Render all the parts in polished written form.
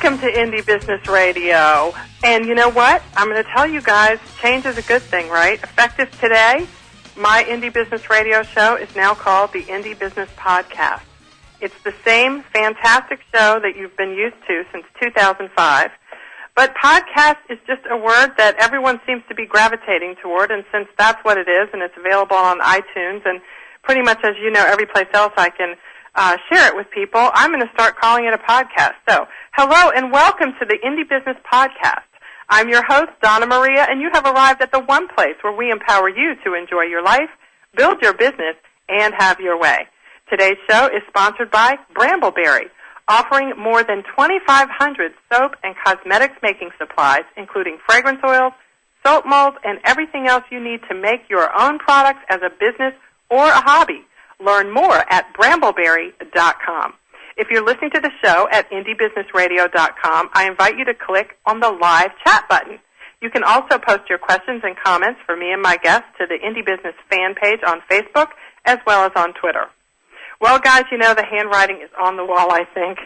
Welcome to Indie Business Radio. And you know what? I'm going to tell you guys, change is a good thing, right? Effective today, my Indie Business Radio show is now called the Indie Business Podcast. It's the same fantastic show that you've been used to since 2005. But podcast is just a word that everyone seems to be gravitating toward, and since that's what it is, and it's available on iTunes, and pretty much, as you know, every place else I can share it with people, I'm going to start calling it a podcast. So, hello and welcome to the Indie Business Podcast. I'm your host, Donna Maria, and you have arrived at the one place where we empower you to enjoy your life, build your business, and have your way. Today's show is sponsored by Brambleberry, offering more than 2,500 soap and cosmetics making supplies, including fragrance oils, soap molds, and everything else you need to make your own products as a business or a hobby. Learn more at brambleberry.com. If you're listening to the show at indiebusinessradio.com, I invite you to click on the live chat button. You can also post your questions and comments for me and my guests to the Indie Business fan page on Facebook as well as on Twitter. Well, guys, you know the handwriting is on the wall, I think.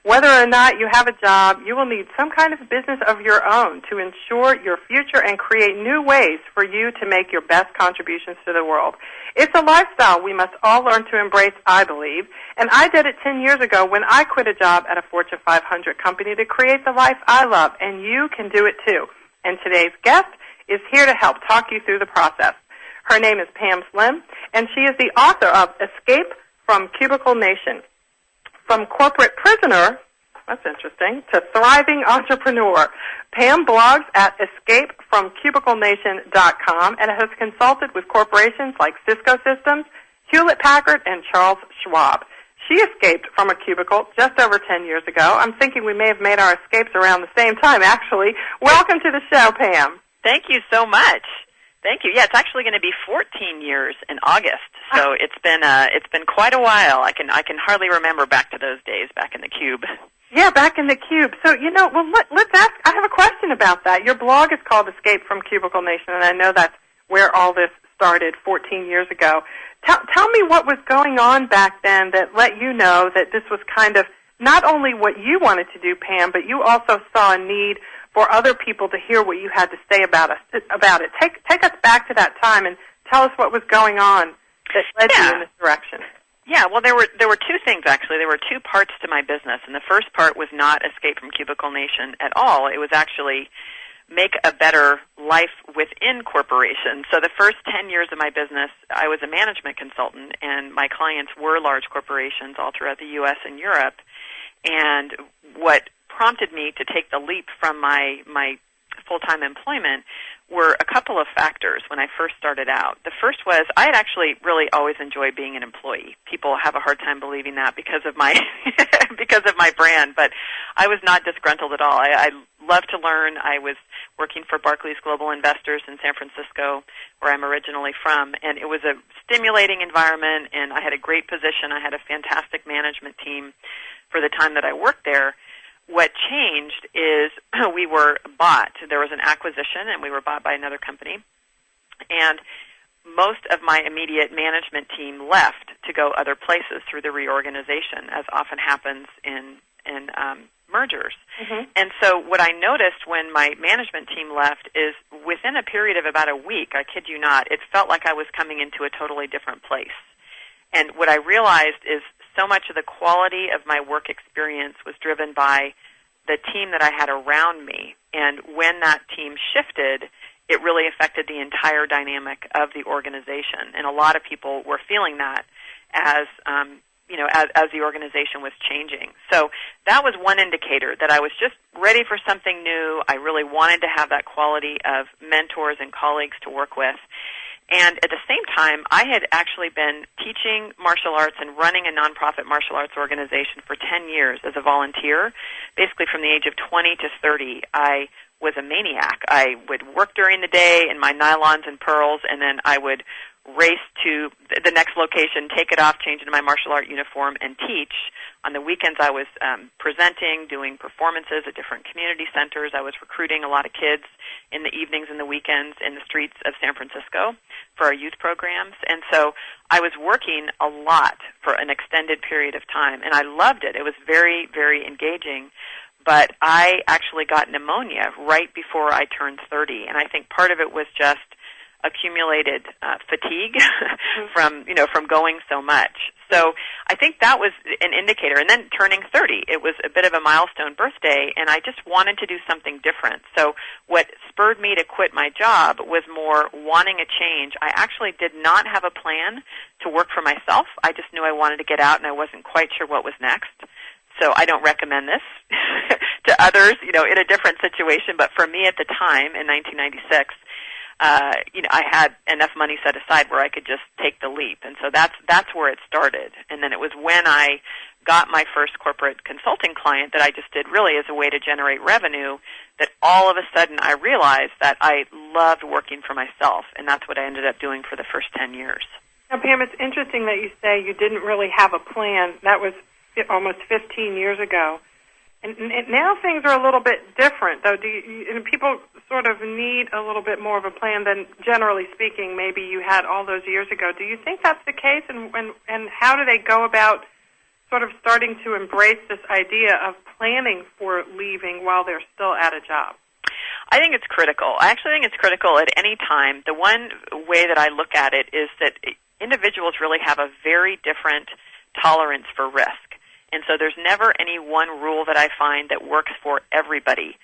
Whether or not you have a job, you will need some kind of business of your own to ensure your future and create new ways for you to make your best contributions to the world. It's a lifestyle we must all learn to embrace, I believe, and I did it 10 years ago when I quit a job at a Fortune 500 company to create the life I love, and you can do it too. And today's guest is here to help talk you through the process. Her name is Pam Slim, and she is the author of Escape from Cubicle Nation. From corporate prisoner, that's interesting, to thriving entrepreneur. Pam blogs at escapefromcubiclenation.com and has consulted with corporations like Cisco Systems, Hewlett-Packard, and Charles Schwab. She escaped from a cubicle just over 10 years ago. I'm thinking we may have made our escapes around the same time, actually. Welcome to the show, Pam. Thank you so much. Thank you. Yeah, it's actually going to be 14 years in August, so it's been quite a while. I can hardly remember back to those days back in the cube. Yeah, back in the cube. So let's ask. I have a question about that. Your blog is called Escape from Cubicle Nation, and I know that's where all this started 14 years ago. Tell me what was going on back then that let you know that this was kind of not only what you wanted to do, Pam, but you also saw a need for other people to hear what you had to say about it. Take us back to that time and tell us what was going on that led you in this direction. Yeah, well, there were two things, actually. There were two parts to my business, and the first part was not Escape from Cubicle Nation at all. It was actually make a better life within corporations. So the first 10 years of my business, I was a management consultant, and my clients were large corporations all throughout the U.S. and Europe. And what prompted me to take the leap from my full-time employment were a couple of factors when I first started out. The first was I had actually really always enjoyed being an employee. People have a hard time believing that because of my because of my brand, but I was not disgruntled at all. I love to learn. I was working for Barclays Global Investors in San Francisco, where I'm originally from, and it was a stimulating environment, and I had a great position. I had a fantastic management team for the time that I worked there. What changed is we were bought. There was an acquisition, and we were bought by another company. And most of my immediate management team left to go other places through the reorganization, as often happens in mergers. Mm-hmm. And so what I noticed when my management team left is within a period of about a week, I kid you not, it felt like I was coming into a totally different place. And what I realized is so much of the quality of my work experience was driven by the team that I had around me. And when that team shifted, it really affected the entire dynamic of the organization. And a lot of people were feeling that as the organization was changing. So that was one indicator that I was just ready for something new. I really wanted to have that quality of mentors and colleagues to work with. And at the same time, I had actually been teaching martial arts and running a nonprofit martial arts organization for 10 years as a volunteer. Basically from the age of 20 to 30, I was a maniac. I would work during the day in my nylons and pearls, and then I would race to the next location, take it off, change into my martial art uniform, and teach. On the weekends, I was presenting, doing performances at different community centers. I was recruiting a lot of kids in the evenings and the weekends in the streets of San Francisco for our youth programs. And so I was working a lot for an extended period of time, and I loved it. It was very, very engaging. but I actually got pneumonia right before I turned 30, and I think part of it was just accumulated fatigue from going so much. So I think that was an indicator. And then turning 30, it was a bit of a milestone birthday, and I just wanted to do something different. So what spurred me to quit my job was more wanting a change. I actually did not have a plan to work for myself. I just knew I wanted to get out, and I wasn't quite sure what was next. So I don't recommend this to others, in a different situation. But for me at the time, in 1996, I had enough money set aside where I could just take the leap. And so that's where it started. And then it was when I got my first corporate consulting client that I just did really as a way to generate revenue that all of a sudden I realized that I loved working for myself. And that's what I ended up doing for the first 10 years. Now, Pam, it's interesting that you say you didn't really have a plan. That was almost 15 years ago. And now things are a little bit different, though. People sort of need a little bit more of a plan than, generally speaking, maybe you had all those years ago. Do you think that's the case? And how do they go about sort of starting to embrace this idea of planning for leaving while they're still at a job? I think it's critical. I actually think it's critical at any time. The one way that I look at it is that individuals really have a very different tolerance for risk. And so there's never any one rule that I find that works for everybody.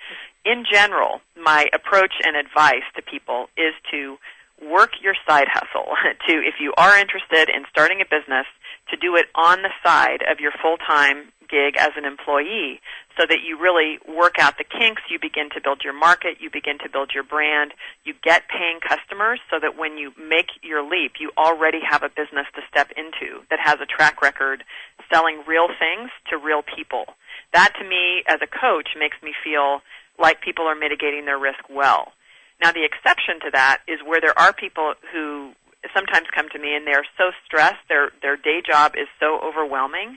In general, my approach and advice to people is to work your side hustle, if you are interested in starting a business, to do it on the side of your full-time gig as an employee so that you really work out the kinks, you begin to build your market, you begin to build your brand, you get paying customers so that when you make your leap, you already have a business to step into that has a track record selling real things to real people. That, to me, as a coach, makes me feel like people are mitigating their risk well. Now, the exception to that is where there are people who sometimes come to me and they're so stressed, their day job is so overwhelming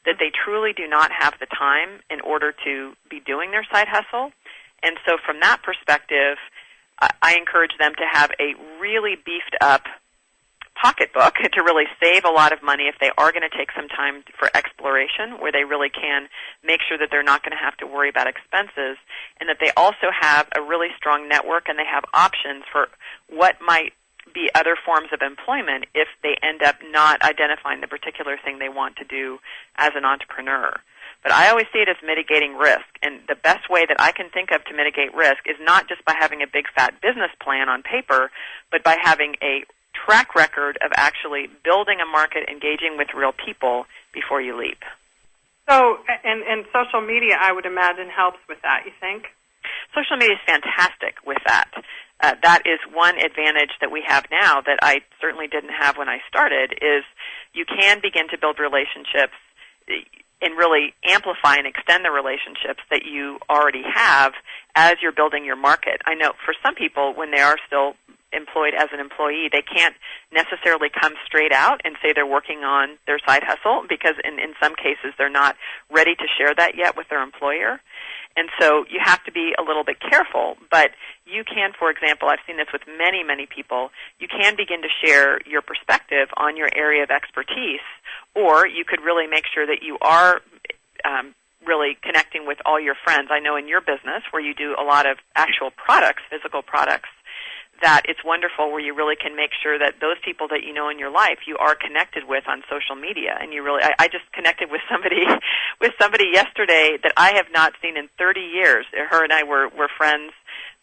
that they truly do not have the time in order to be doing their side hustle. And so from that perspective, I encourage them to have a really beefed up pocketbook to really save a lot of money if they are going to take some time for exploration where they really can make sure that they're not going to have to worry about expenses, and that they also have a really strong network and they have options for what might be other forms of employment if they end up not identifying the particular thing they want to do as an entrepreneur. But I always see it as mitigating risk, and the best way that I can think of to mitigate risk is not just by having a big fat business plan on paper, but by having a track record of actually building a market, engaging with real people before you leap. So, and social media, I would imagine, helps with that, you think? Social media is fantastic with that. That is one advantage that we have now that I certainly didn't have when I started, is you can begin to build relationships and really amplify and extend the relationships that you already have as you're building your market. I know for some people, when they are still employed as an employee, they can't necessarily come straight out and say they're working on their side hustle because in some cases they're not ready to share that yet with their employer. And so you have to be a little bit careful, but you can, for example, I've seen this with many, many people, you can begin to share your perspective on your area of expertise, or you could really make sure that you are really connecting with all your friends. I know in your business where you do a lot of actual products, physical products, that it's wonderful where you really can make sure that those people that you know in your life you are connected with on social media. And you really, I just connected with somebody yesterday that I have not seen in 30 years. Her and I were friends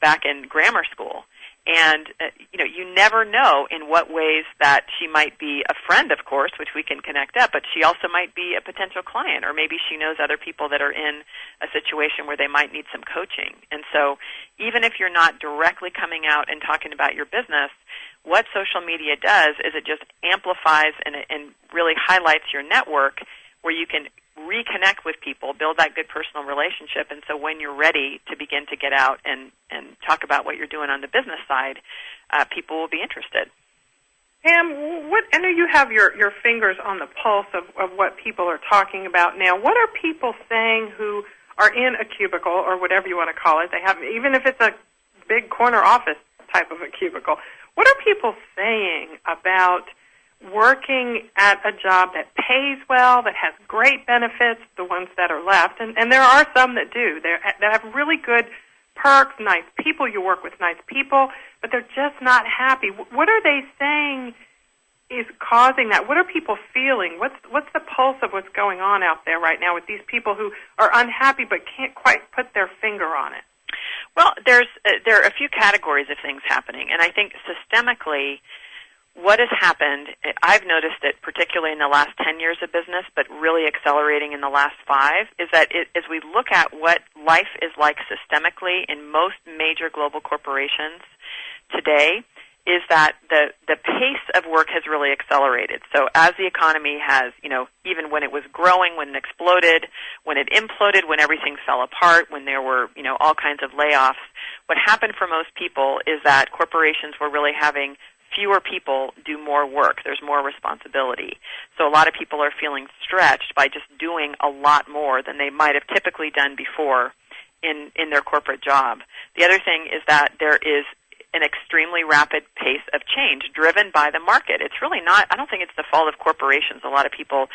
back in grammar school. And, you never know in what ways that she might be a friend, of course, which we can connect up, but she also might be a potential client, or maybe she knows other people that are in a situation where they might need some coaching. And so even if you're not directly coming out and talking about your business, what social media does is it just amplifies and really highlights your network where you can reconnect with people, build that good personal relationship, and so when you're ready to begin to get out and talk about what you're doing on the business side, people will be interested. Pam, I know you have your fingers on the pulse of what people are talking about now. What are people saying who are in a cubicle, or whatever you want to call it? They have, even if it's a big corner office type of a cubicle. What are people saying about working at a job that pays well, that has great benefits, the ones that are left, and there are some that do, that have really good perks, nice people, you work with nice people, but they're just not happy. What are they saying is causing that? What are people feeling? What's the pulse of what's going on out there right now with these people who are unhappy but can't quite put their finger on it? Well, there are a few categories of things happening, and I think systemically what has happened, I've noticed it particularly in the last 10 years of business, but really accelerating in the last 5, is that as we look at what life is like systemically in most major global corporations today, is that the pace of work has really accelerated. So as the economy has, even when it was growing, when it exploded, when it imploded, when everything fell apart, when there were, all kinds of layoffs, what happened for most people is that corporations were really having fewer people do more work. There's more responsibility. So a lot of people are feeling stretched by just doing a lot more than they might have typically done before in their corporate job. The other thing is that there is an extremely rapid pace of change driven by the market. It's really not, I don't think it's the fault of corporations. A lot of people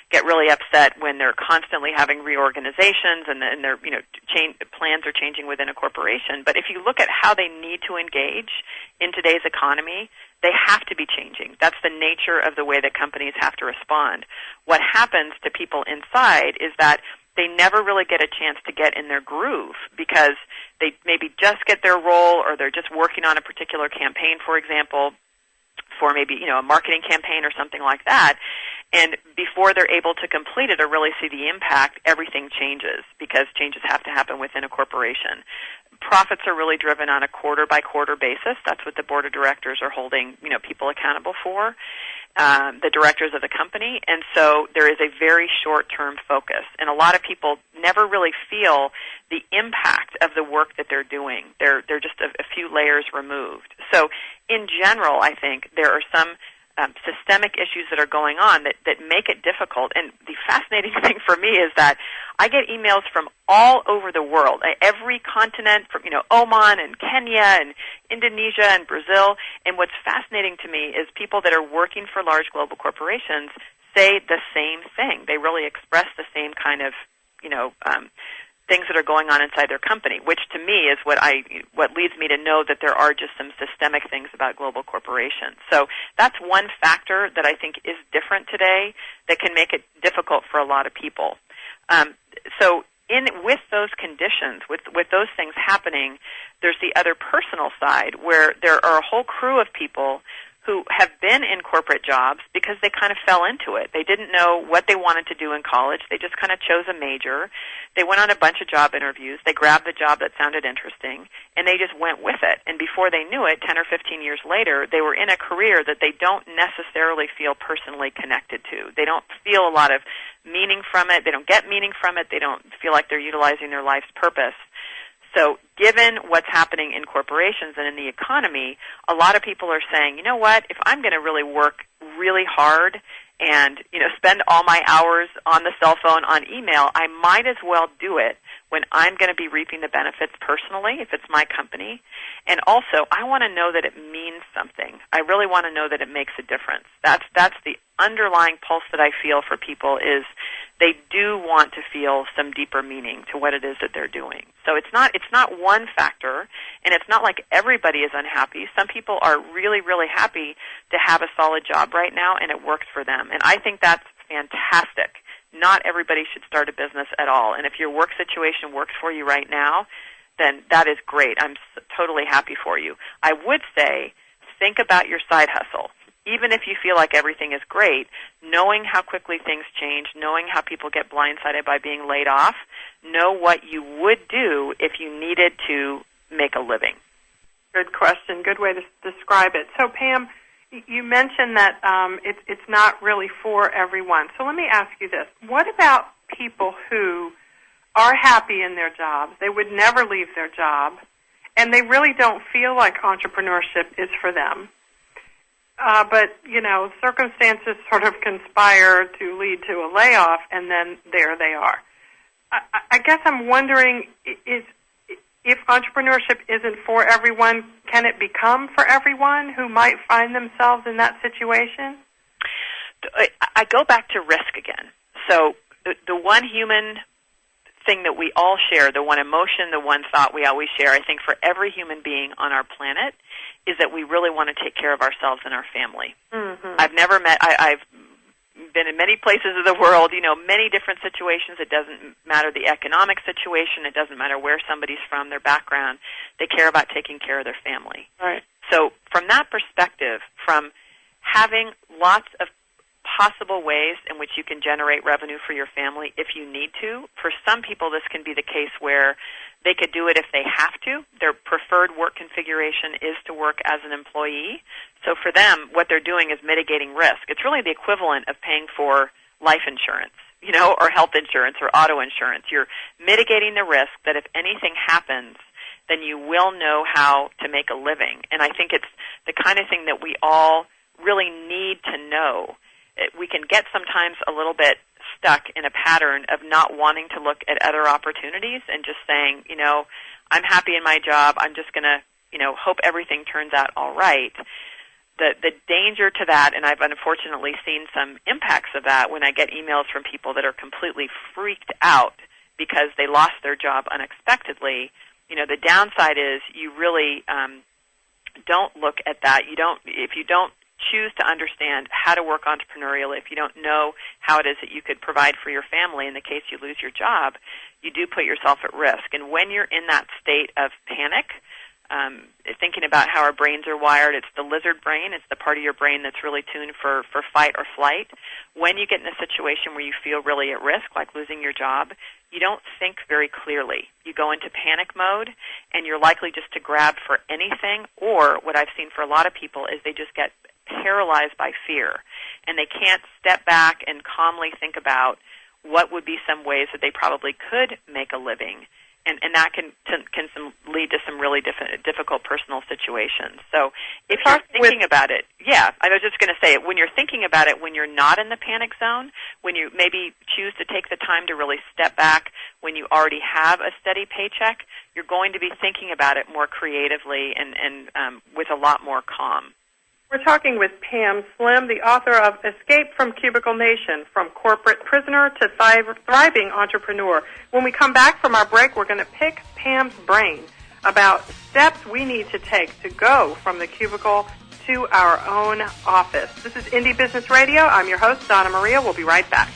get really upset when they're constantly having reorganizations and their plans are changing within a corporation. But if you look at how they need to engage in today's economy, they have to be changing. That's the nature of the way that companies have to respond. What happens to people inside is that they never really get a chance to get in their groove because they maybe just get their role or they're just working on a particular campaign, for example, for maybe, a marketing campaign or something like that. And before they're able to complete it or really see the impact, everything changes because changes have to happen within a corporation. Profits are really driven on a quarter-by-quarter basis. That's what the board of directors are holding, people accountable for, the directors of the company. And so there is a very short-term focus. And a lot of people never really feel the impact of the work that they're doing. They're just a few layers removed. So in general, I think there are some systemic issues that are going on that make it difficult. And the fascinating thing for me is that I get emails from all over the world, every continent, from Oman and Kenya and Indonesia and Brazil. And what's fascinating to me is people that are working for large global corporations say the same thing. They really express the same kind of things that are going on inside their company, which to me is what leads me to know that there are just some systemic things about global corporations. So that's one factor that I think is different today that can make it difficult for a lot of people. With those conditions, with those things happening, there's the other personal side where there are a whole crew of people who have been in corporate jobs because they kind of fell into it. They didn't know what they wanted to do in college. They just kind of chose a major. They went on a bunch of job interviews. They grabbed the job that sounded interesting, and they just went with it. And before they knew it, 10 or 15 years later, they were in a career that they don't necessarily feel personally connected to. They don't feel a lot of meaning from it. They don't get meaning from it. They don't feel like they're utilizing their life's purpose. So given what's happening in corporations and in the economy, a lot of people are saying, you know what, if I'm going to really work really hard and, spend all my hours on the cell phone, on email, I might as well do it when I'm going to be reaping the benefits personally, if it's my company. And also, I want to know that it means something. I really want to know that it makes a difference. That's the underlying pulse that I feel for people is they do want to feel some deeper meaning to what it is that they're doing. So it's not one factor, and it's not like everybody is unhappy. Some people are really, really happy to have a solid job right now, and it works for them. And I think that's fantastic. Not everybody should start a business at all. And if your work situation works for you right now, then that is great. I'm totally happy for you. I would say think about your side hustle. Even if you feel like everything is great, knowing how quickly things change, knowing how people get blindsided by being laid off, know what you would do if you needed to make a living. Good question. Good way to describe it. So, Pam, you mentioned that it's not really for everyone. So let me ask you this. What about people who are happy in their jobs? They would never leave their job, and they really don't feel like entrepreneurship is for them. But, circumstances sort of conspire to lead to a layoff, and then there they are. I guess I'm wondering, if entrepreneurship isn't for everyone, can it become for everyone who might find themselves in that situation? I go back to risk again. So the one human thing that we all share, the one emotion, the one thought we always share, I think for every human being on our planet, is that we really want to take care of ourselves and our family. Mm-hmm. I've been in many places of the world, many different situations. It doesn't matter the economic situation. It doesn't matter where somebody's from, their background. They care about taking care of their family. Right. So from that perspective, from having lots of possible ways in which you can generate revenue for your family if you need to, for some people this can be the case where they could do it if they have to. Their preferred work configuration is to work as an employee. So for them, what they're doing is mitigating risk. It's really the equivalent of paying for life insurance, or health insurance or auto insurance. You're mitigating the risk that if anything happens, then you will know how to make a living. And I think it's the kind of thing that we all really need to know. We can get sometimes a little bit stuck in a pattern of not wanting to look at other opportunities and just saying, I'm happy in my job. I'm just going to, hope everything turns out all right. The danger to that, and I've unfortunately seen some impacts of that when I get emails from people that are completely freaked out because they lost their job unexpectedly. The downside is you really don't look at that. If you don't choose to understand how to work entrepreneurially, if you don't know how it is that you could provide for your family in the case you lose your job, you do put yourself at risk. And when you're in that state of panic, thinking about how our brains are wired, it's the lizard brain, it's the part of your brain that's really tuned for fight or flight. When you get in a situation where you feel really at risk, like losing your job, you don't think very clearly. You go into panic mode, and you're likely just to grab for anything, or what I've seen for a lot of people is they just get paralyzed by fear, and they can't step back and calmly think about what would be some ways that they probably could make a living. And that can lead to some really difficult personal situations. So if you're thinking about it, I was just going to say, when you're thinking about it, when you're not in the panic zone, when you maybe choose to take the time to really step back, when you already have a steady paycheck, you're going to be thinking about it more creatively and with a lot more calm. We're talking with Pam Slim, the author of Escape from Cubicle Nation, From Corporate Prisoner to Thriving Entrepreneur. When we come back from our break, we're going to pick Pam's brain about steps we need to take to go from the cubicle to our own office. This is Indie Business Radio. I'm your host, Donna Maria. We'll be right back.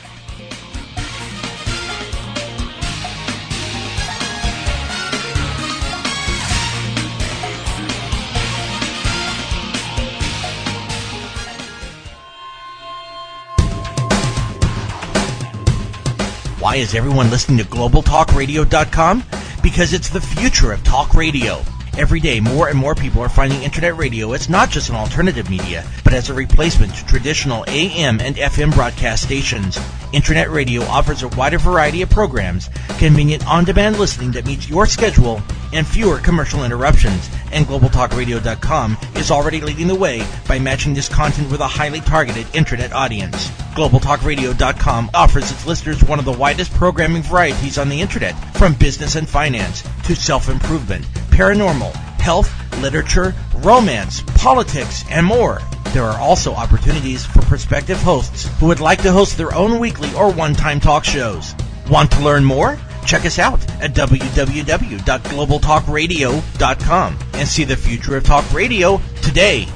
Why is everyone listening to GlobalTalkRadio.com? Because it's the future of talk radio. Every day, more and more people are finding Internet radio as not just an alternative media, but as a replacement to traditional AM and FM broadcast stations. Internet radio offers a wider variety of programs, convenient on-demand listening that meets your schedule, and fewer commercial interruptions. And GlobalTalkRadio.com is already leading the way by matching this content with a highly targeted Internet audience. GlobalTalkRadio.com offers its listeners one of the widest programming varieties on the Internet, from business and finance to self-improvement, paranormal, health, literature, romance, politics, and more. There are also opportunities for prospective hosts who would like to host their own weekly or one-time talk shows. Want to learn more? Check us out at www.globaltalkradio.com and see the future of talk radio today.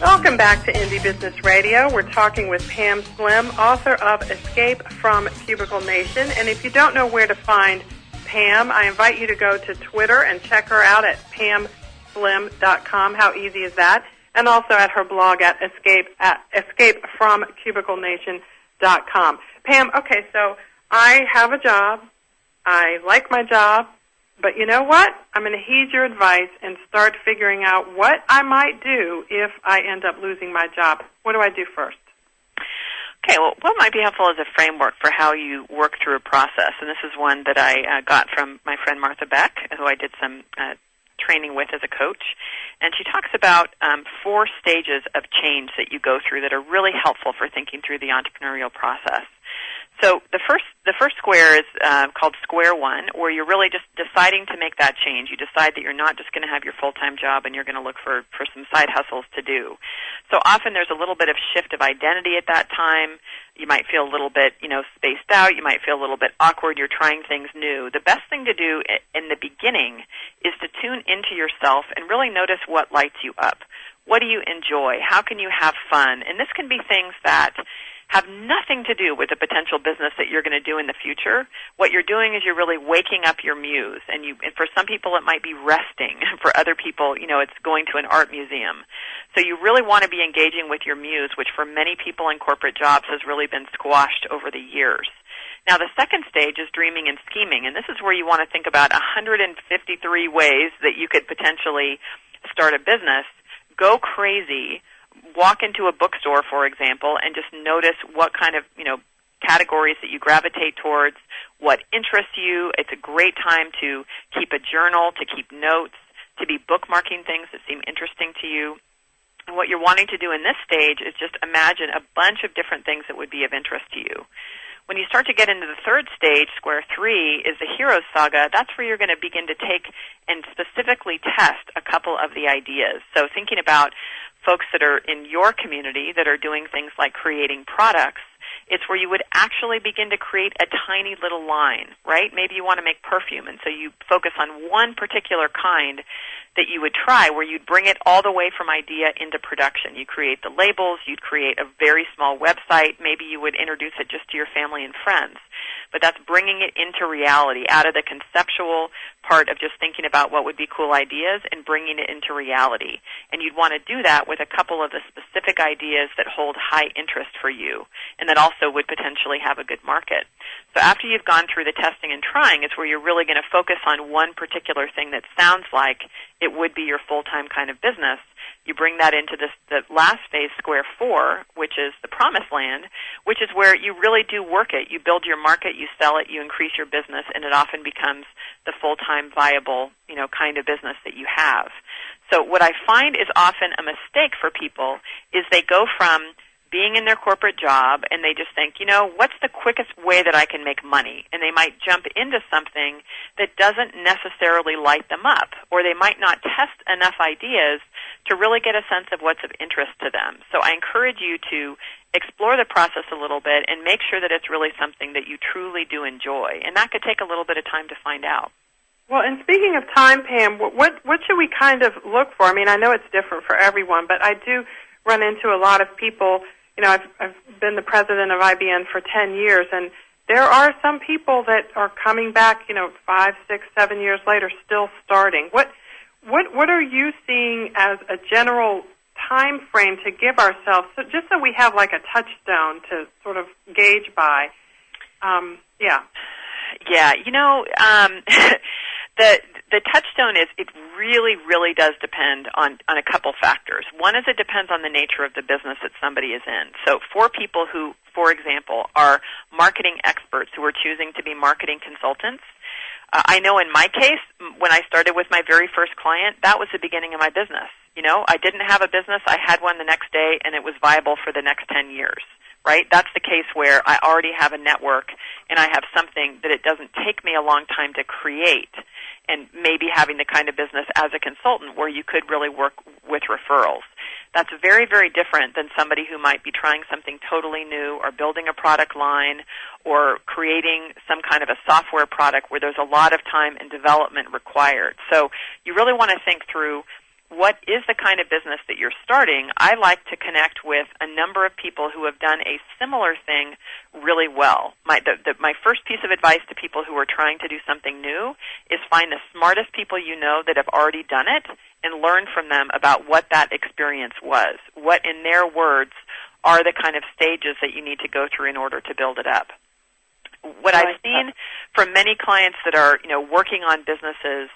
Welcome back to Indie Business Radio. We're talking with Pam Slim, author of Escape from Cubicle Nation. And if you don't know where to find Pam, I invite you to go to Twitter and check her out at pamslim.com. How easy is that? And also at her blog at escapefromcubiclenation.com. Pam, okay, so I have a job. I like my job. But you know what? I'm going to heed your advice and start figuring out what I might do if I end up losing my job. What do I do first? Okay, well, what might be helpful is a framework for how you work through a process. And this is one that I got from my friend Martha Beck, who I did some training with as a coach. And she talks about 4 stages of change that you go through that are really helpful for thinking through the entrepreneurial process. So the first square is called Square One, where you're really just deciding to make that change. You decide that you're not just going to have your full-time job and you're going to look for some side hustles to do. So often there's a little bit of shift of identity at that time. You might feel a little bit, spaced out. You might feel a little bit awkward. You're trying things new. The best thing to do in the beginning is to tune into yourself and really notice what lights you up. What do you enjoy? How can you have fun? And this can be things that have nothing to do with the potential business that you're going to do in the future. What you're doing is you're really waking up your muse. And for some people, it might be resting. For other people, it's going to an art museum. So you really want to be engaging with your muse, which for many people in corporate jobs has really been squashed over the years. Now, the second stage is dreaming and scheming, and this is where you want to think about 153 ways that you could potentially start a business. Go crazy. Walk into a bookstore, for example, and just notice what kind of, categories that you gravitate towards, what interests you. It's a great time to keep a journal, to keep notes, to be bookmarking things that seem interesting to you. And what you're wanting to do in this stage is just imagine a bunch of different things that would be of interest to you. When you start to get into the third stage, Square 3, is the Hero Saga. That's where you're going to begin to take and specifically test a couple of the ideas. So thinking about folks that are in your community that are doing things like creating products, it's where you would actually begin to create a tiny little line, right? Maybe you want to make perfume, and so you focus on one particular kind that you would try, where you'd bring it all the way from idea into production. You create the labels, you'd create a very small website, maybe you would introduce it just to your family and friends. But that's bringing it into reality, out of the conceptual part of just thinking about what would be cool ideas and bringing it into reality. And you'd want to do that with a couple of the specific ideas that hold high interest for you and that also would potentially have a good market. So after you've gone through the testing and trying, it's where you're really going to focus on one particular thing that sounds like it would be your full-time kind of business. You bring that into the last phase, Square 4, which is the promised land, which is where you really do work it. You build your market, you sell it, you increase your business, and it often becomes the full-time viable, kind of business that you have. So what I find is often a mistake for people is they go from being in their corporate job and they just think, what's the quickest way that I can make money? And they might jump into something that doesn't necessarily light them up, or they might not test enough ideas to really get a sense of what's of interest to them. So I encourage you to explore the process a little bit and make sure that it's really something that you truly do enjoy. And that could take a little bit of time to find out. Well, and speaking of time, Pam, what should we kind of look for? I mean, I know it's different for everyone, but I do run into a lot of people. I've been the president of IBN for 10 years, and there are some people that are coming back, 5, 6, 7 years later, still starting. What are you seeing as a general time frame to give ourselves, just so we have like a touchstone to sort of gauge by? The touchstone is it really, really does depend on a couple factors. One is it depends on the nature of the business that somebody is in. So for people who, for example, are marketing experts who are choosing to be marketing consultants, I know in my case, when I started with my very first client, that was the beginning of my business. I didn't have a business. I had one the next day, and it was viable for the next 10 years. Right? That's the case where I already have a network and I have something that it doesn't take me a long time to create, and maybe having the kind of business as a consultant where you could really work with referrals. That's very, very different than somebody who might be trying something totally new or building a product line or creating some kind of a software product where there's a lot of time and development required. So you really want to think through what is the kind of business that you're starting. I like to connect with a number of people who have done a similar thing really well. My first piece of advice to people who are trying to do something new is find the smartest people you know that have already done it and learn from them about what that experience was. What, in their words, are the kind of stages that you need to go through in order to build it up. What I've seen from many clients that are, working on businesses,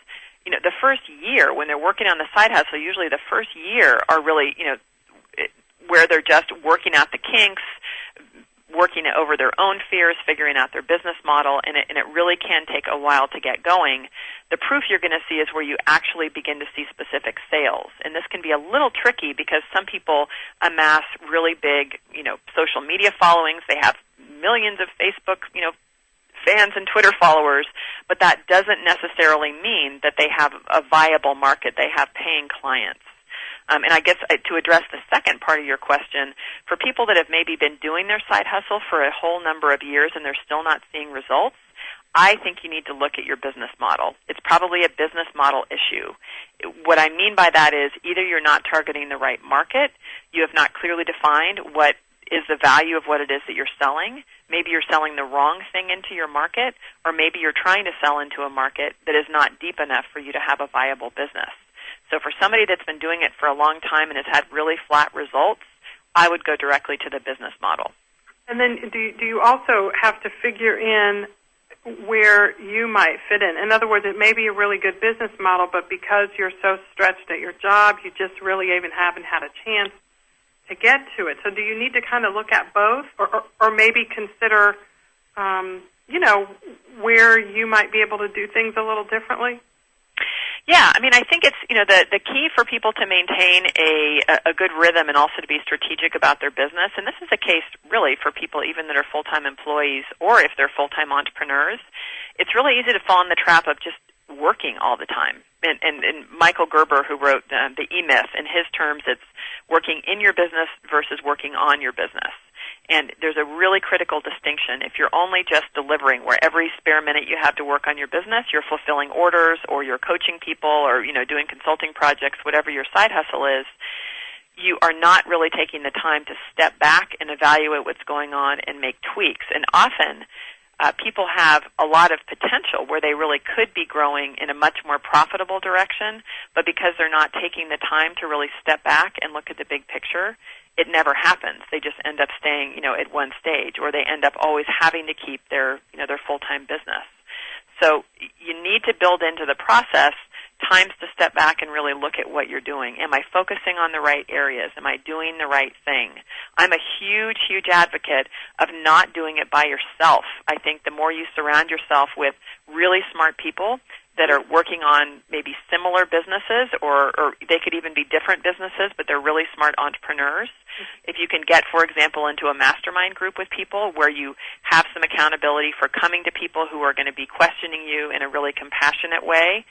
the first year when they're working on the side hustle, usually the first year are really, where they're just working out the kinks, working over their own fears, figuring out their business model, and it really can take a while to get going. The proof you're going to see is where you actually begin to see specific sales. And this can be a little tricky because some people amass really big, social media followings. They have millions of Facebook, fans and Twitter followers, but that doesn't necessarily mean that they have a viable market. They have paying clients. And I guess to address the second part of your question, for people that have maybe been doing their side hustle for a whole number of years and they're still not seeing results, I think you need to look at your business model. It's probably a business model issue. What I mean by that is either you're not targeting the right market, you have not clearly defined what is the value of what it is that you're selling, maybe you're selling the wrong thing into your market, or maybe you're trying to sell into a market that is not deep enough for you to have a viable business. So for somebody that's been doing it for a long time and has had really flat results, I would go directly to the business model. And then do you also have to figure in where you might fit in? In other words, it may be a really good business model, but because you're so stretched at your job, you just really even haven't had a chance to get to it. So do you need to kind of look at both or maybe consider, where you might be able to do things a little differently? Yeah, I mean, I think it's, the key for people to maintain a good rhythm and also to be strategic about their business, and this is a case really for people even that are full-time employees or if they're full-time entrepreneurs, it's really easy to fall in the trap of just working all the time. And Michael Gerber, who wrote the E-Myth, in his terms, it's working in your business versus working on your business. And there's a really critical distinction. If you're only just delivering, where every spare minute you have to work on your business, you're fulfilling orders or you're coaching people or, doing consulting projects, whatever your side hustle is, you are not really taking the time to step back and evaluate what's going on and make tweaks. And often people have a lot of potential where they really could be growing in a much more profitable direction, but because they're not taking the time to really step back and look at the big picture, it never happens. They just end up staying, at one stage, or they end up always having to keep their full-time business. So you need to build into the process times to step back and really look at what you're doing. Am I focusing on the right areas? Am I doing the right thing? I'm a huge, huge advocate of not doing it by yourself. I think the more you surround yourself with really smart people that are working on maybe similar businesses or they could even be different businesses, but they're really smart entrepreneurs. If you can get, for example, into a mastermind group with people where you have some accountability for coming to people who are going to be questioning you in a really compassionate way,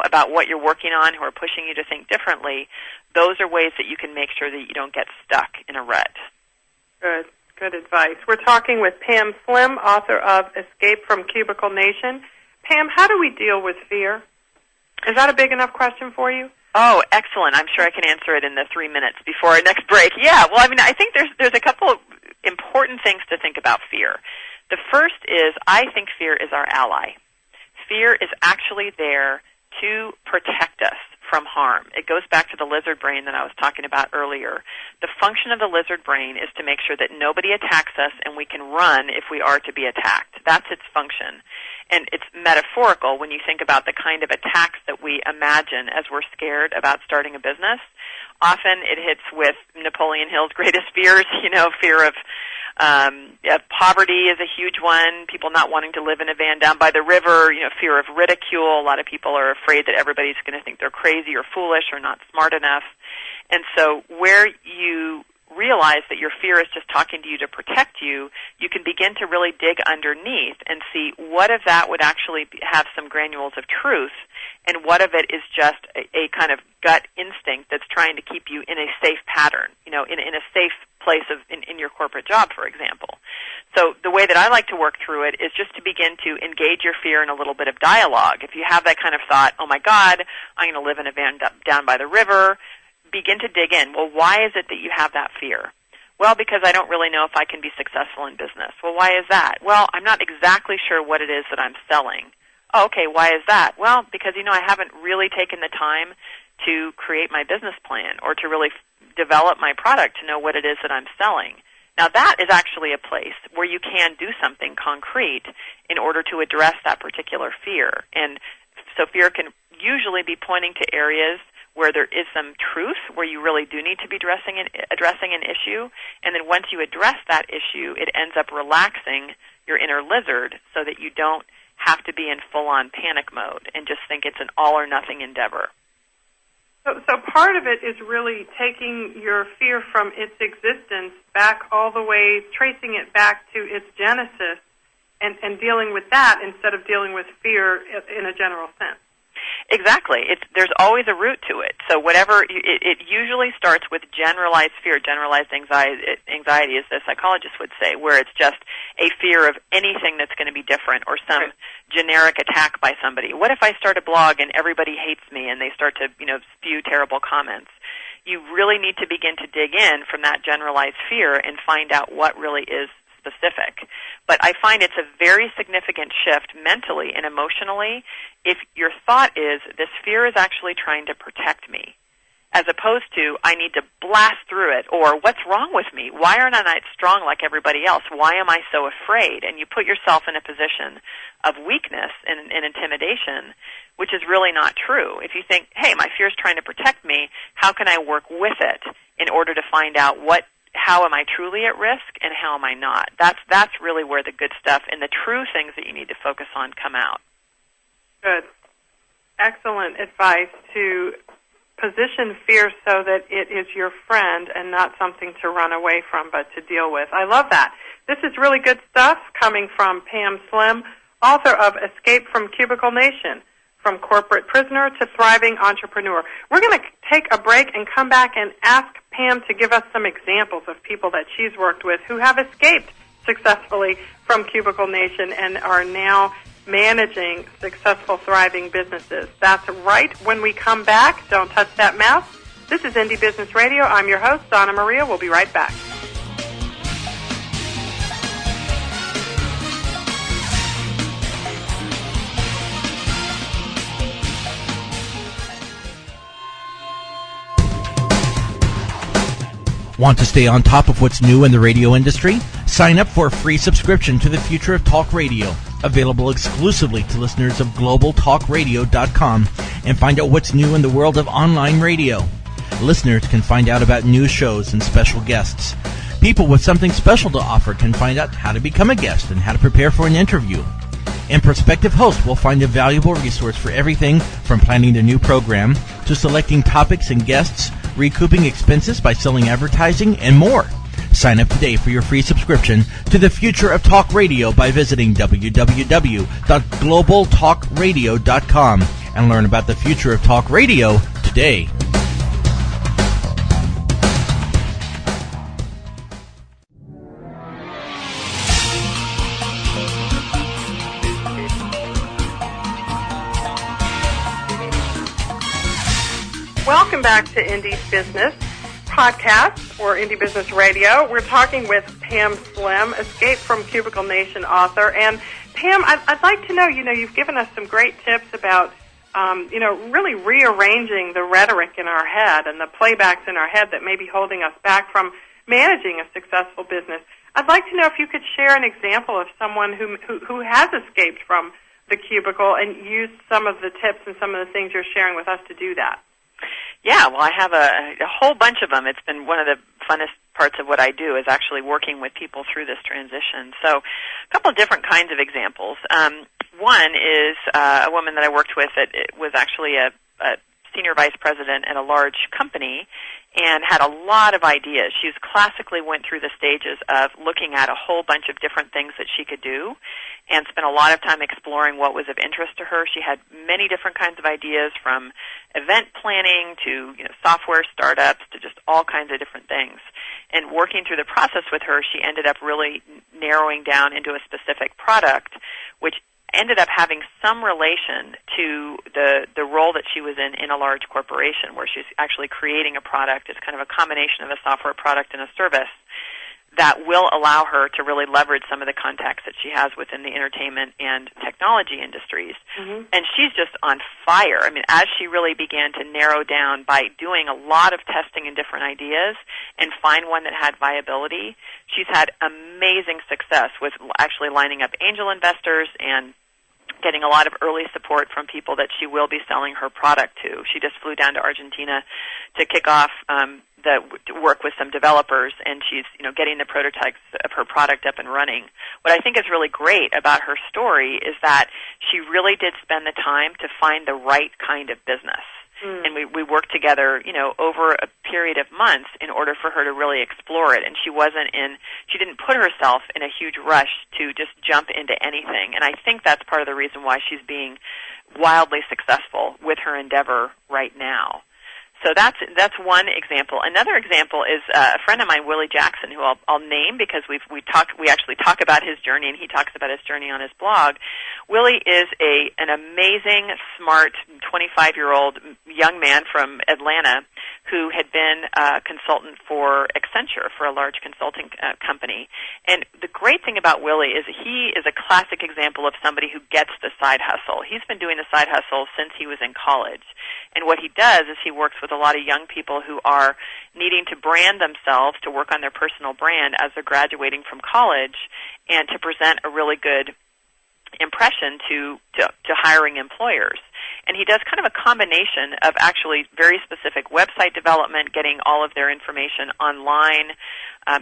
about what you're working on, who are pushing you to think differently, those are ways that you can make sure that you don't get stuck in a rut. Good advice. We're talking with Pam Slim, author of Escape from Cubicle Nation. Pam, how do we deal with fear? Is that a big enough question for you? Oh, excellent. I'm sure I can answer it in the 3 minutes before our next break. Yeah, well, I think there's a couple of important things to think about fear. The first is I think fear is our ally. Fear is actually there to protect us from harm. It goes back to the lizard brain that I was talking about earlier. The function of the lizard brain is to make sure that nobody attacks us and we can run if we are to be attacked. That's its function. And it's metaphorical when you think about the kind of attacks that we imagine as we're scared about starting a business. Often it hits with Napoleon Hill's greatest fears, fear of poverty is a huge one, people not wanting to live in a van down by the river, fear of ridicule. A lot of people are afraid that everybody's going to think they're crazy or foolish or not smart enough. And so where you realize that your fear is just talking to you to protect you, you can begin to really dig underneath and see what of that would actually have some granules of truth and what of it is just a kind of gut instinct that's trying to keep you in a safe pattern, in a safe place in your corporate job, for example. So the way that I like to work through it is just to begin to engage your fear in a little bit of dialogue. If you have that kind of thought, oh my God, I'm going to live in a van down by the river, begin to dig in. Well, why is it that you have that fear? Well, because I don't really know if I can be successful in business. Well, why is that? Well, I'm not exactly sure what it is that I'm selling. Oh, okay, why is that? Well, because, I haven't really taken the time to create my business plan or to really develop my product to know what it is that I'm selling. Now, that is actually a place where you can do something concrete in order to address that particular fear. And so fear can usually be pointing to areas where there is some truth, where you really do need to be addressing an issue. And then once you address that issue, it ends up relaxing your inner lizard so that you don't have to be in full-on panic mode and just think it's an all-or-nothing endeavor. So part of it is really taking your fear from its existence back all the way, tracing it back to its genesis, and dealing with that instead of dealing with fear in a general sense. Exactly. There's always a root to it. So it usually starts with generalized fear, generalized anxiety, as the psychologist would say, where it's just a fear of anything that's going to be different or some generic attack by somebody. What if I start a blog and everybody hates me and they start to, spew terrible comments? You really need to begin to dig in from that generalized fear and find out what really is specific. But I find it's a very significant shift mentally and emotionally if your thought is, this fear is actually trying to protect me, as opposed to, I need to blast through it, or what's wrong with me? Why aren't I not strong like everybody else? Why am I so afraid? And you put yourself in a position of weakness and intimidation, which is really not true. If you think, hey, my fear is trying to protect me, how can I work with it in order to find out how am I truly at risk and how am I not? That's really where the good stuff and the true things that you need to focus on come out. Good. Excellent advice to position fear so that it is your friend and not something to run away from but to deal with. I love that. This is really good stuff coming from Pam Slim, author of Escape from Cubicle Nation, From Corporate Prisoner to Thriving Entrepreneur. We're going to take a break and come back and ask Pam to give us some examples of people that she's worked with who have escaped successfully from Cubicle Nation and are now managing successful, thriving businesses. That's right when we come back. Don't touch that mouse. This is Indie Business Radio. I'm your host, Donna Maria. We'll be right back. Want to stay on top of what's new in the radio industry? Sign up for a free subscription to the Future of Talk Radio, available exclusively to listeners of globaltalkradio.com, and find out what's new in the world of online radio. Listeners can find out about new shows and special guests. People with something special to offer can find out how to become a guest and how to prepare for an interview. And prospective hosts will find a valuable resource for everything from planning the new program to selecting topics and guests, recouping expenses by selling advertising, and more. Sign up today for your free subscription to the Future of Talk Radio by visiting www.globaltalkradio.com and learn about the future of talk radio today. Welcome back to Indie Business Podcast or Indie Business Radio. We're talking with Pam Slim, Escape from Cubicle Nation author. And Pam, I'd like to know, you've given us some great tips about, really rearranging the rhetoric in our head and the playbacks in our head that may be holding us back from managing a successful business. I'd like to know if you could share an example of someone who has escaped from the cubicle and used some of the tips and some of the things you're sharing with us to do that. Yeah, well, I have a whole bunch of them. It's been one of the funnest parts of what I do is actually working with people through this transition. So a couple of different kinds of examples. One is a woman that I worked with that was actually a senior vice president at a large company and had a lot of ideas. She classically went through the stages of looking at a whole bunch of different things that she could do and spent a lot of time exploring what was of interest to her. She had many different kinds of ideas, from event planning to software startups to just all kinds of different things. And working through the process with her, she ended up really narrowing down into a specific product, which ended up having some relation to the role that she was in a large corporation, where she's actually creating a product. It's kind of a combination of a software product and a service that will allow her to really leverage some of the contacts that she has within the entertainment and technology industries. Mm-hmm. And she's just on fire. I mean, as she really began to narrow down by doing a lot of testing and different ideas and find one that had viability, she's had amazing success with actually lining up angel investors and getting a lot of early support from people that she will be selling her product to. She just flew down to Argentina to kick off to work with some developers, and she's getting the prototypes of her product up and running. What I think is really great about her story is that she really did spend the time to find the right kind of business. And we worked together, over a period of months in order for her to really explore it. And she didn't put herself in a huge rush to just jump into anything. And I think that's part of the reason why she's being wildly successful with her endeavor right now. So that's one example. Another example is a friend of mine, Willie Jackson, who I'll name because we actually talk about his journey, and he talks about his journey on his blog. Willie is an amazing, smart, 25-year-old young man from Atlanta who had been a consultant for Accenture, for a large consulting company. And the great thing about Willie is he is a classic example of somebody who gets the side hustle. He's been doing the side hustle since he was in college. And what he does is he works with a lot of young people who are needing to brand themselves, to work on their personal brand as they're graduating from college, and to present a really good impression to hiring employers. And he does kind of a combination of actually very specific website development, getting all of their information online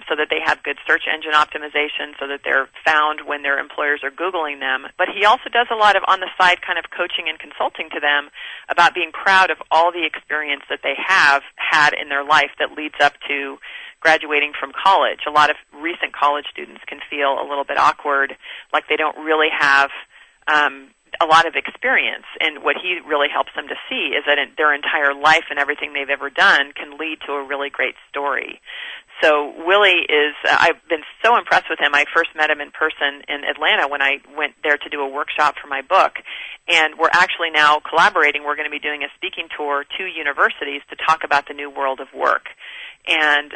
so that they have good search engine optimization, so that they're found when their employers are Googling them. But he also does a lot of on-the-side kind of coaching and consulting to them about being proud of all the experience that they have had in their life that leads up to graduating from college. A lot of recent college students can feel a little bit awkward, like they don't really have a lot of experience, and what he really helps them to see is that their entire life and everything they've ever done can lead to a really great story. So Willie I've been so impressed with him. I first met him in person in Atlanta when I went there to do a workshop for my book, and we're actually now collaborating. We're going to be doing a speaking tour to universities to talk about the new world of work. And,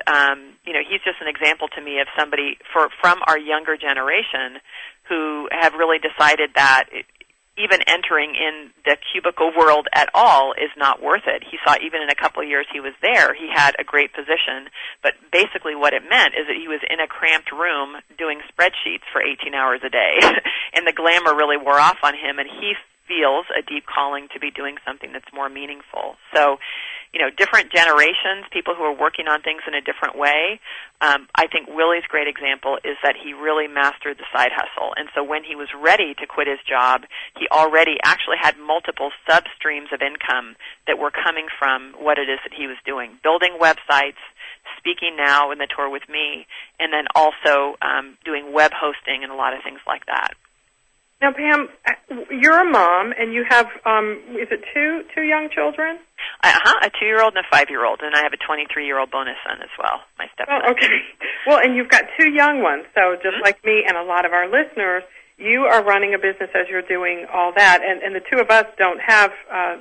he's just an example to me of somebody from our younger generation who have really decided that even entering in the cubicle world at all is not worth it. He saw even in a couple of years he was there, he had a great position, but basically what it meant is that he was in a cramped room doing spreadsheets for 18 hours a day, and the glamour really wore off on him, and he feels a deep calling to be doing something that's more meaningful. So, different generations, people who are working on things in a different way. I think Willie's great example is that he really mastered the side hustle. And so when he was ready to quit his job, he already actually had multiple sub-streams of income that were coming from what it is that he was doing, building websites, speaking now in the tour with me, and then also doing web hosting and a lot of things like that. Now, Pam, you're a mom, and you have, is it two young children? A 2-year-old and a 5-year-old, and I have a 23-year-old bonus son as well, my stepson. Oh, okay. Well, and you've got 2 young ones, so just like me and a lot of our listeners, you are running a business as you're doing all that, and the two of us don't have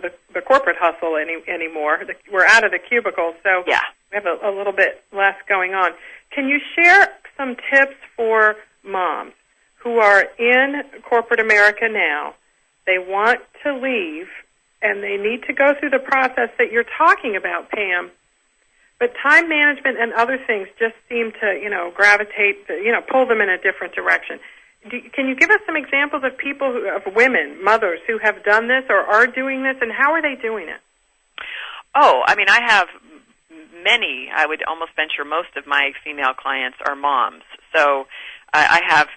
the corporate hustle anymore. We're out of the cubicle, so we have a little bit less going on. Can you share some tips for moms who are in corporate America now? They want to leave, and they need to go through the process that you're talking about, Pam. But time management and other things just seem to, gravitate, pull them in a different direction. Can you give us some examples of people, of women, mothers, who have done this or are doing this, and how are they doing it? Oh, I mean, I have many. I would almost venture most of my female clients are moms. So I have...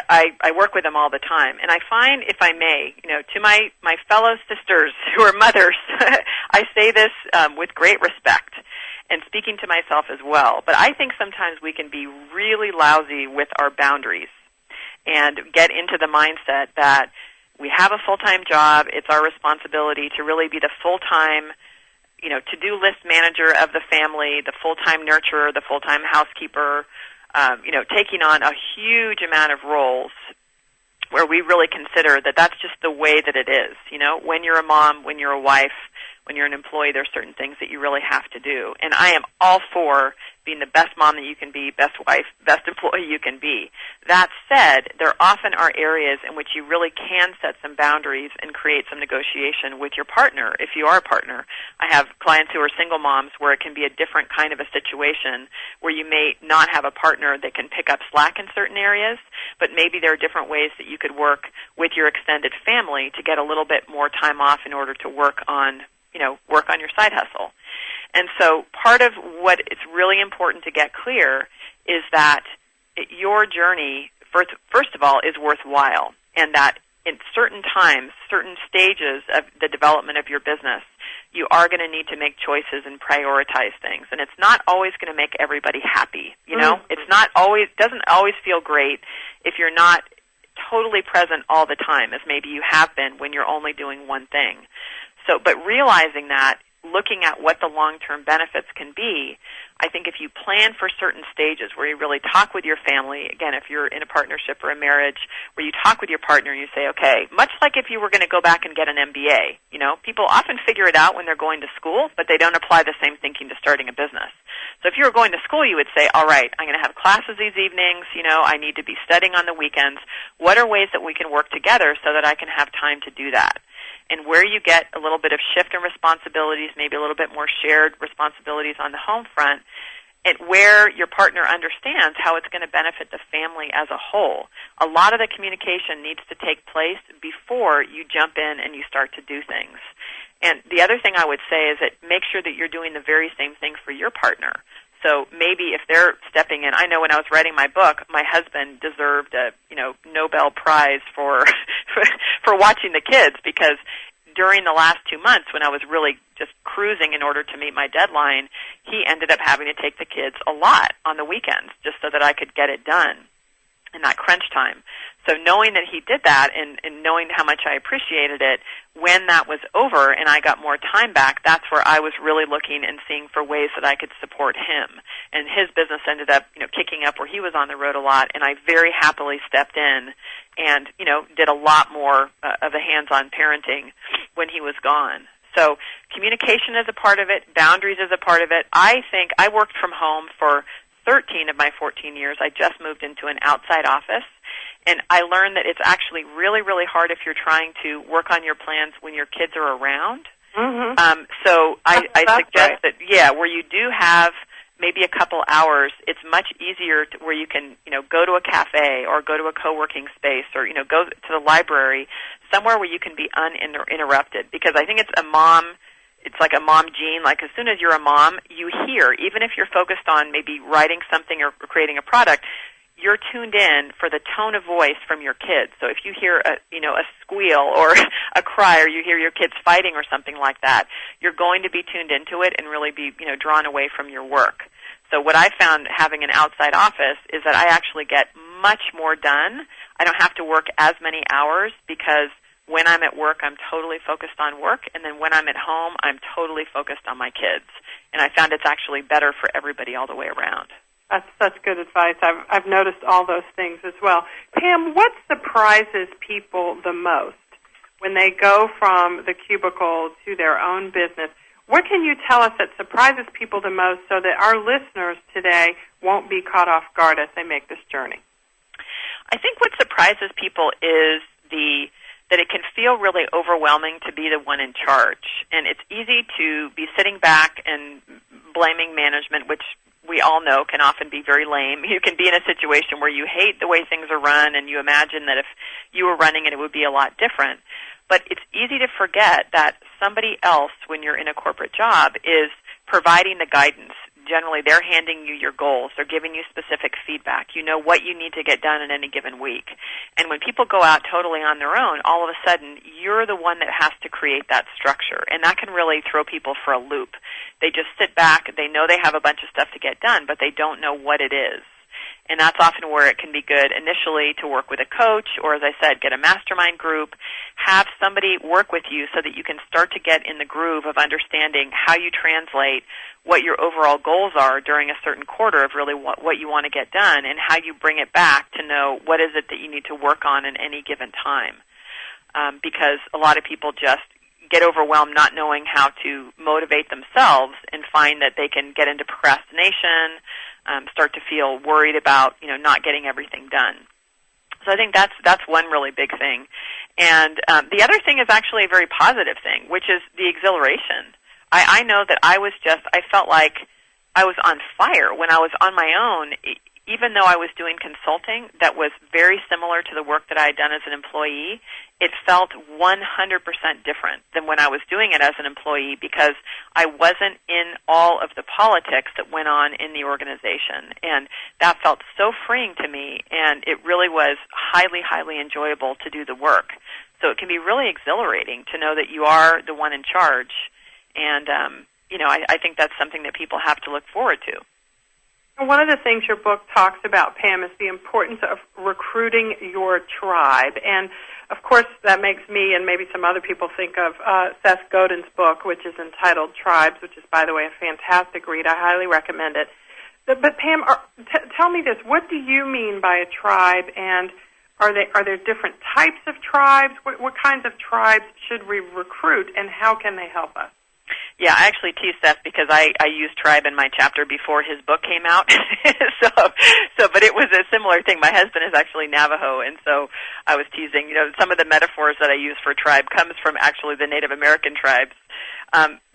I work with them all the time. And I find, if I may, to my fellow sisters who are mothers, I say this with great respect and speaking to myself as well. But I think sometimes we can be really lousy with our boundaries and get into the mindset that we have a full-time job. It's our responsibility to really be the full-time, to-do list manager of the family, the full-time nurturer, the full-time housekeeper, taking on a huge amount of roles where we really consider that that's just the way that it is. When you're a mom, when you're a wife, when you're an employee, there's certain things that you really have to do. And I am all for being the best mom that you can be, best wife, best employee you can be. That said, there often are areas in which you really can set some boundaries and create some negotiation with your partner, if you are a partner. I have clients who are single moms where it can be a different kind of a situation where you may not have a partner that can pick up slack in certain areas, but maybe there are different ways that you could work with your extended family to get a little bit more time off in order to work on your side hustle. And so part of what is really important to get clear is that your journey, first of all, is worthwhile, and that in certain times, certain stages of the development of your business, you are going to need to make choices and prioritize things. And it's not always going to make everybody happy, you know? It's not always, doesn't always feel great if you're not totally present all the time, as maybe you have been when you're only doing one thing. So, but realizing that, looking at what the long-term benefits can be, I think if you plan for certain stages where you really talk with your family, again, if you're in a partnership or a marriage, where you talk with your partner and you say, okay, much like if you were going to go back and get an MBA, you know, people often figure it out when they're going to school, but they don't apply the same thinking to starting a business. So if you were going to school, you would say, all right, I'm going to have classes these evenings, you know, I need to be studying on the weekends. What are ways that we can work together so that I can have time to do that? And where you get a little bit of shift in responsibilities, maybe a little bit more shared responsibilities on the home front, and where your partner understands how it's going to benefit the family as a whole. A lot of the communication needs to take place before you jump in and you start to do things. And the other thing I would say is that make sure that you're doing the very same thing for your partner. So maybe if they're stepping in, I know when I was writing my book, my husband deserved a, you know, Nobel Prize for for watching the kids, because during the last 2 months when I was really just cruising in order to meet my deadline, he ended up having to take the kids a lot on the weekends just so that I could get it done in that crunch time. So knowing that he did that and knowing how much I appreciated it, when that was over and I got more time back, that's where I was really looking and seeing for ways that I could support him. And his business ended up, you know, kicking up where he was on the road a lot, and I very happily stepped in and, you know, did a lot more of the hands-on parenting when he was gone. So communication is a part of it. Boundaries is a part of it. I think I worked from home for 13 of my 14 years. I just moved into an outside office. And I learned that it's actually really, really hard if you're trying to work on your plans when your kids are around. So I suggest that, where you do have maybe a couple hours, it's much easier where you can, you know, go to a cafe or go to a co-working space or, you know, go to the library, somewhere where you can be uninterrupted. Because I think it's like a mom gene. Like as soon as you're a mom, you hear, even if you're focused on maybe writing something or creating a product, you're tuned in for the tone of voice from your kids. So if you hear a squeal or a cry, or you hear your kids fighting or something like that, you're going to be tuned into it and really be, you know, drawn away from your work. So what I found having an outside office is that I actually get much more done. I don't have to work as many hours because when I'm at work, I'm totally focused on work, and then when I'm at home, I'm totally focused on my kids. And I found it's actually better for everybody all the way around. That's such good advice. I've noticed all those things as well. Pam, what surprises people the most when they go from the cubicle to their own business? What can you tell us that surprises people the most so that our listeners today won't be caught off guard as they make this journey? I think what surprises people is that it can feel really overwhelming to be the one in charge. And it's easy to be sitting back and blaming management, which we all know can often be very lame. You can be in a situation where you hate the way things are run and you imagine that if you were running it would be a lot different. But it's easy to forget that somebody else, when you're in a corporate job, is providing the guidance. Generally, they're handing you your goals. They're giving you specific feedback. You know what you need to get done in any given week. And when people go out totally on their own, all of a sudden, you're the one that has to create that structure. And that can really throw people for a loop. They just sit back. They know they have a bunch of stuff to get done, but they don't know what it is. And that's often where it can be good initially to work with a coach or, as I said, get a mastermind group. Have somebody work with you so that you can start to get in the groove of understanding how you translate what your overall goals are during a certain quarter of really what you want to get done, and how you bring it back to know what is it that you need to work on in any given time. Because a lot of people just get overwhelmed not knowing how to motivate themselves and find that they can get into procrastination, start to feel worried about, you know, not getting everything done. So I think that's one really big thing. And the other thing is actually a very positive thing, which is the exhilaration. I know that I felt like I was on fire when I was on my own, even though I was doing consulting that was very similar to the work that I had done as an employee. It felt 100% different than when I was doing it as an employee because I wasn't in all of the politics that went on in the organization. And that felt so freeing to me, and it really was highly, highly enjoyable to do the work. So it can be really exhilarating to know that you are the one in charge. And, I think that's something that people have to look forward to. One of the things your book talks about, Pam, is the importance of recruiting your tribe. And, of course, that makes me and maybe some other people think of Seth Godin's book, which is entitled Tribes, which is, by the way, a fantastic read. I highly recommend it. But Pam, tell me this. What do you mean by a tribe, and are there different types of tribes? What kinds of tribes should we recruit, and how can they help us? Yeah, I actually tease Seth because I used tribe in my chapter before his book came out. But it was a similar thing. My husband is actually Navajo, and so I was teasing. Some of the metaphors that I use for tribe comes from actually the Native American tribes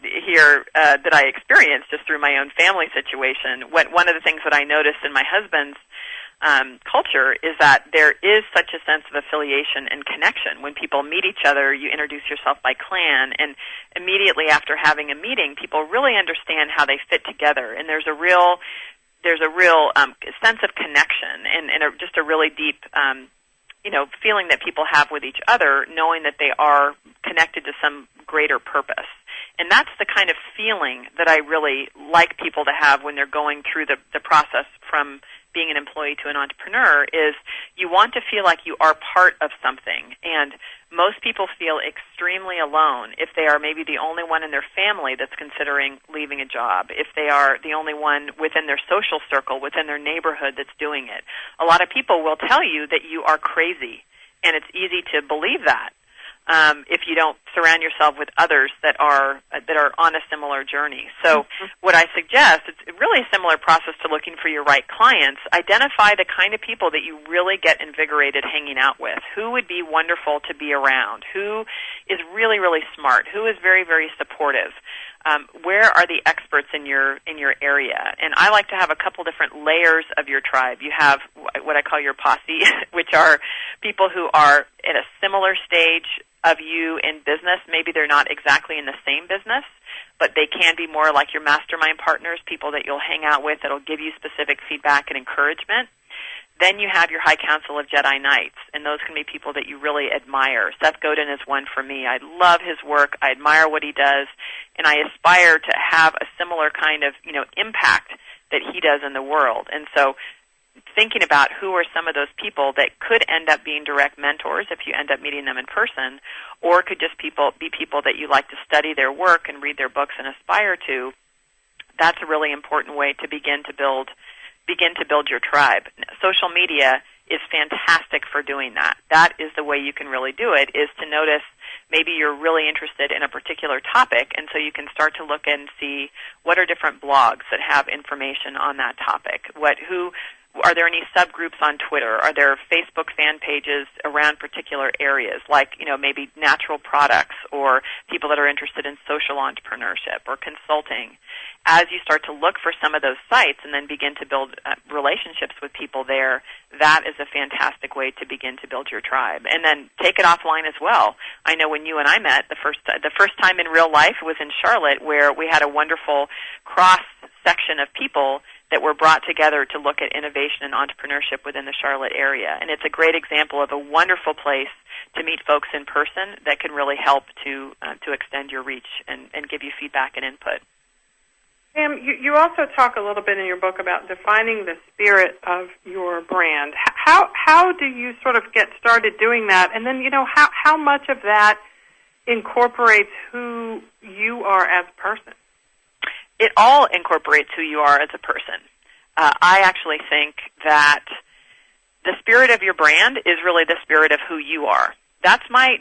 here that I experienced just through my own family situation. One of the things that I noticed in my husband's culture is that there is such a sense of affiliation and connection. When people meet each other, you introduce yourself by clan, and immediately after having a meeting, people really understand how they fit together, and there's a real sense of connection and just a really deep feeling that people have with each other, knowing that they are connected to some greater purpose. And that's the kind of feeling that I really like people to have when they're going through the process from being an employee to an entrepreneur. Is you want to feel like you are part of something. And most people feel extremely alone if they are maybe the only one in their family that's considering leaving a job, if they are the only one within their social circle, within their neighborhood that's doing it. A lot of people will tell you that you are crazy, and it's easy to believe that if you don't surround yourself with others that are on a similar journey. So what I suggest, it's really a similar process to looking for your right clients. Identify the kind of people that you really get invigorated hanging out with. Who would be wonderful to be around? Who is really, really smart? Who is very, very supportive? Where are the experts in your area? And I like to have a couple different layers of your tribe. You have what I call your posse, which are people who are at a similar stage of you in business. Maybe they're not exactly in the same business, but they can be more like your mastermind partners, people that you'll hang out with that'll give you specific feedback and encouragement. Then you have your High Council of Jedi Knights, and those can be people that you really admire. Seth Godin is one for me. I love his work. I admire what he does, and I aspire to have a similar kind of, impact that he does in the world. And so thinking about who are some of those people that could end up being direct mentors if you end up meeting them in person, or could just be people that you like to study their work and read their books and aspire to, that's a really important way to begin to build your tribe. Social media is fantastic for doing that. That is the way you can really do it, is to notice maybe you're really interested in a particular topic, and so you can start to look and see what are different blogs that have information on that topic. Are there any subgroups on Twitter? Are there Facebook fan pages around particular areas, like, maybe natural products or people that are interested in social entrepreneurship or consulting? As you start to look for some of those sites and then begin to build relationships with people there, that is a fantastic way to begin to build your tribe. And then take it offline as well. I know when you and I met the first time in real life was in Charlotte, where we had a wonderful cross-section of people that were brought together to look at innovation and entrepreneurship within the Charlotte area. And it's a great example of a wonderful place to meet folks in person that can really help to extend your reach and give you feedback and input. Pam, you also talk a little bit in your book about defining the spirit of your brand. How do you sort of get started doing that? And then, how much of that incorporates who you are as a person? It all incorporates who you are as a person. I actually think that the spirit of your brand is really the spirit of who you are. That's my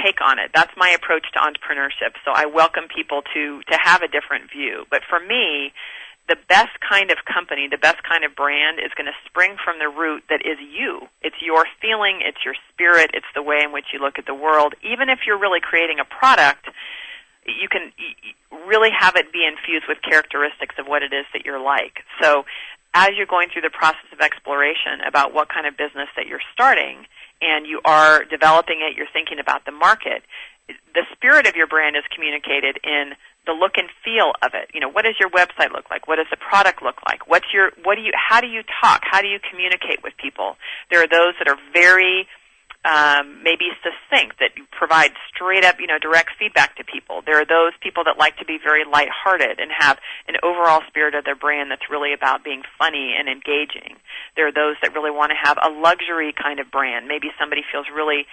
take on it. That's my approach to entrepreneurship. So I welcome people to have a different view. But for me, the best kind of company, the best kind of brand is going to spring from the root that is you. It's your feeling, it's your spirit, it's the way in which you look at the world. Even if you're really creating a product, you can really have it be infused with characteristics of what it is that you're like. So as you're going through the process of exploration about what kind of business that you're starting, and you are developing it, you're thinking about the market, the spirit of your brand is communicated in the look and feel of it. What does your website look like? What does the product look like? How do you talk? How do you communicate with people? There are those that are very maybe succinct, that provide straight up, direct feedback to people. There are those people that like to be very lighthearted and have an overall spirit of their brand that's really about being funny and engaging. There are those that really want to have a luxury kind of brand. Maybe somebody feels really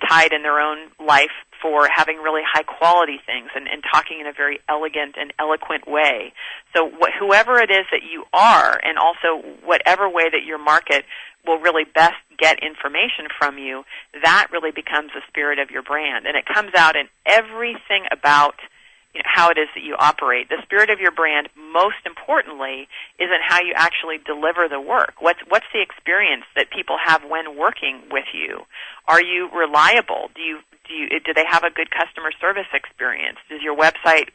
tied in their own life for having really high quality things and talking in a very elegant and eloquent way. So whoever it is that you are, and also whatever way that your market will really best get information from you, that really becomes the spirit of your brand. And it comes out in everything about how it is that you operate. The spirit of your brand, most importantly, is in how you actually deliver the work. What's the experience that people have when working with you? Are you reliable? Do they have a good customer service experience? Does your website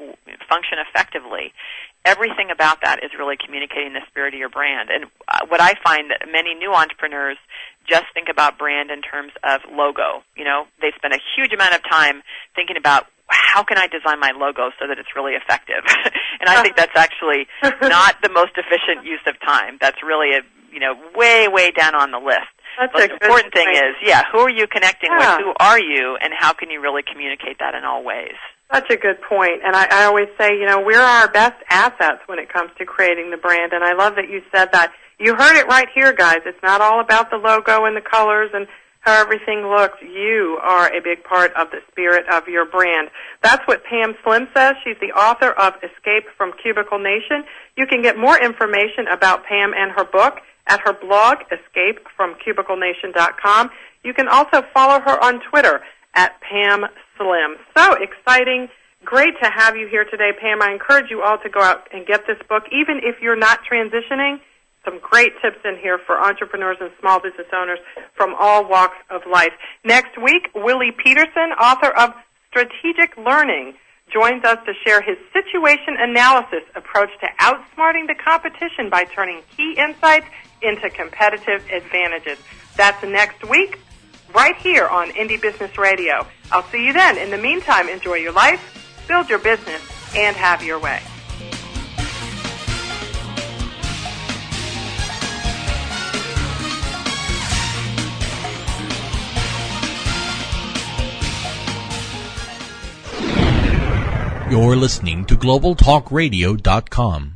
function effectively? Everything about that is really communicating the spirit of your brand. And what I find that many new entrepreneurs just think about brand in terms of logo. They spend a huge amount of time thinking about how can I design my logo so that it's really effective. And I think that's actually not the most efficient use of time. That's really way, way down on the list. That's the most important thing is, who are you connecting with? Who are you? And how can you really communicate that in all ways? Such a good point. And I always say, we're our best assets when it comes to creating the brand. And I love that you said that. You heard it right here, guys. It's not all about the logo and the colors and how everything looks. You are a big part of the spirit of your brand. That's what Pam Slim says. She's the author of Escape from Cubicle Nation. You can get more information about Pam and her book at her blog, escapefromcubiclenation.com. You can also follow her on Twitter at Pam Slim. So exciting. Great to have you here today, Pam. I encourage you all to go out and get this book, even if you're not transitioning. Some great tips in here for entrepreneurs and small business owners from all walks of life. Next week, Willie Peterson, author of Strategic Learning, joins us to share his situation analysis approach to outsmarting the competition by turning key insights into competitive advantages. That's next week, right here on Indie Business Radio. I'll see you then. In the meantime, enjoy your life, build your business, and have your way. You're listening to GlobalTalkRadio.com.